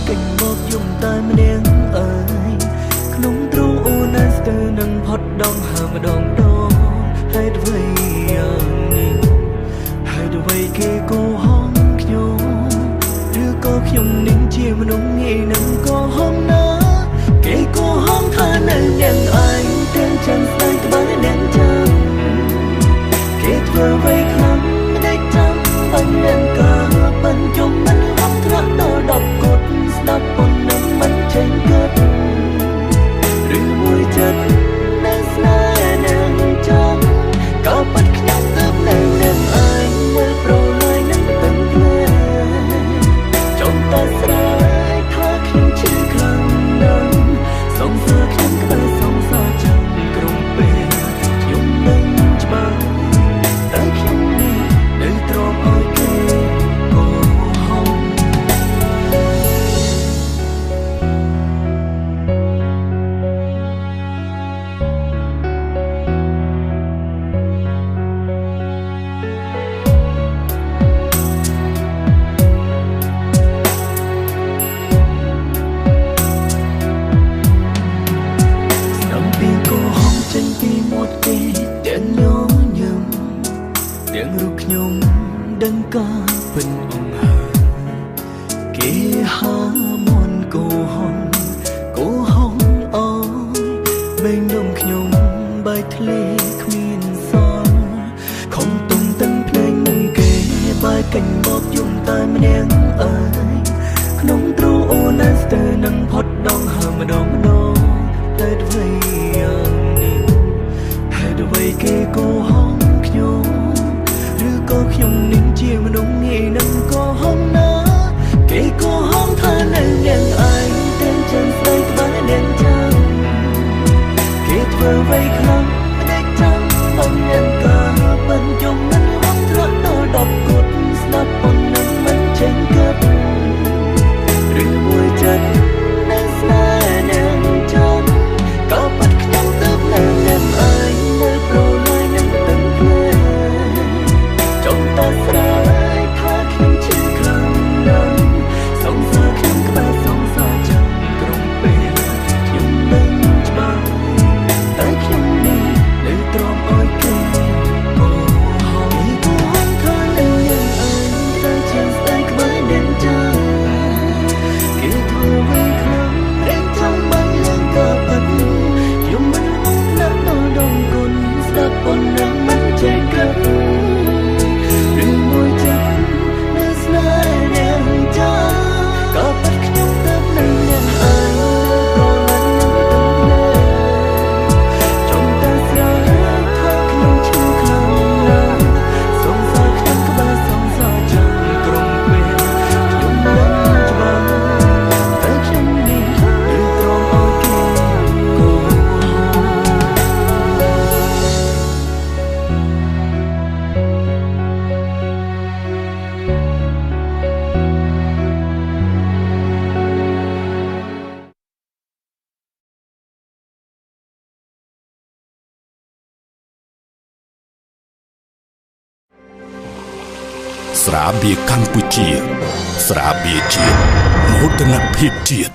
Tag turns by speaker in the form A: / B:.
A: កេញមកយំតែម្នាក់អើយក្នុងទ្រូអូនស្ទើរនឹងផុតដងហើម្ដងហេតុអ្វីយ៉ាងនេះហេតុអ្វីគេកោហងខ្ញុំឬក៏ខ្ញុំនឹងជាមនុស្សងាយនឹងកោហងណាគេកោហងថានៅយ៉ាងឯងទាំងចាំស្ដាយក្បែរអ្នកចាំគេធ្វើអ្វីខ្លាំងមិនได้ចាំបញ្ញការបញ្ចុំមិនហត់ធ្លាក់ដល់10កត់ស្ដាប់ប៉ុណ្ណឹងមិនចេញគិតឬមួយចិត្តនៅស្នេហ៍នឹងចាំក៏បាត់ខ្ញុំទៅនៅនឹងឯងមើលប្រឡាយនឹងទឹកភ្លើចង់តែស្រែកថាខ្ញុំឈឺខ្លាំងណាស់សងសើខ្ញុំក្បែរសងសើចាំក្រុមពេលខ្ញុំនឹងច្បាស់តែខ្ញុំនេះនៅទ្រាំឲ្យគេកោហងចេញពីមាត់គេទាំងញញឹមទាំងរូបខ្ញុំដឹងការពិនអង្ហើគេហាមន់កោហងអើយបែងនំខ្ញុំបែកធ្លាគ្មានសល់ខំទុំតឹងភ្នែកនឹងគេបែកកាញ់បោកយំតែម្នាក់អើយក្នុងទ្រូអូនស្ទើរនឹងផុតដងហើម្ដងតែអ្វីយ៉ាងអ្វីគេកោហងខ្ញុំឬក៏ខ្ញុំនឹងជាមនុស្សងាយនឹងកោហងណាគេកោហងថានៅយ៉ាងឯងទាំងចាំស្ដីក្បែរអ្នកចាំគេធ្វើអ្វីខ្លាំងមិនได้ចាំបញ្ញការបញ្ចុំមិនហត់ធ្លាក់ដល់10កត់ស្ដាប់ប៉ុណ្ណឹងមិនចេញគិតឬមួយចិត្តនៅស្នេហ៍នឹងចាំក៏បាត់ខ្ញុំទៅនៅអ្នកឯងមើលប្រឡាយនឹងទឹកភ្លើចង់តែស្រែកថាខ្ញុំឈឺខ្លាំងណាស់សងសើខ្ញុំក្បែរសងសើចាំក្រុមពេលខ្ញុំនឹងច្បាស់តែខ្ញុំនេះនៅទ្រាំឲ្យគេកោហងថានៅយ៉ាងឯងតែជាស្ដាយក្បែរអ្នកចាំគេធ្វើអ្វីខ្លាំងរែងចាំបានឡើងក៏បាត់ខ្ញុំមិនណាស់ដល់ដងគុណស្ដាប់ប៉ុណ្ណឹងមិនចេះគិតឬមួយចិត្តនៅស្នេហ៍អ្នកចាក៏បាត់ខ្ញុំទៅនៅអ្នកឯងប្រឡាយនឹងទឹកភ្លើចង់តែស្រែកថាខ្ញុំឈឺខ្លាំងណាស់សងសើខ្ញុំក្បែរសងសើចាំក្រុមពេលខ្ញុំមិនច្បាស់តែខ្ញុំនេះឬទ្រាំឲ្យគេកោ
B: ស្រាបៀរកម្ពុជាស្រាបៀរជាតិមោទនភាពជាតិ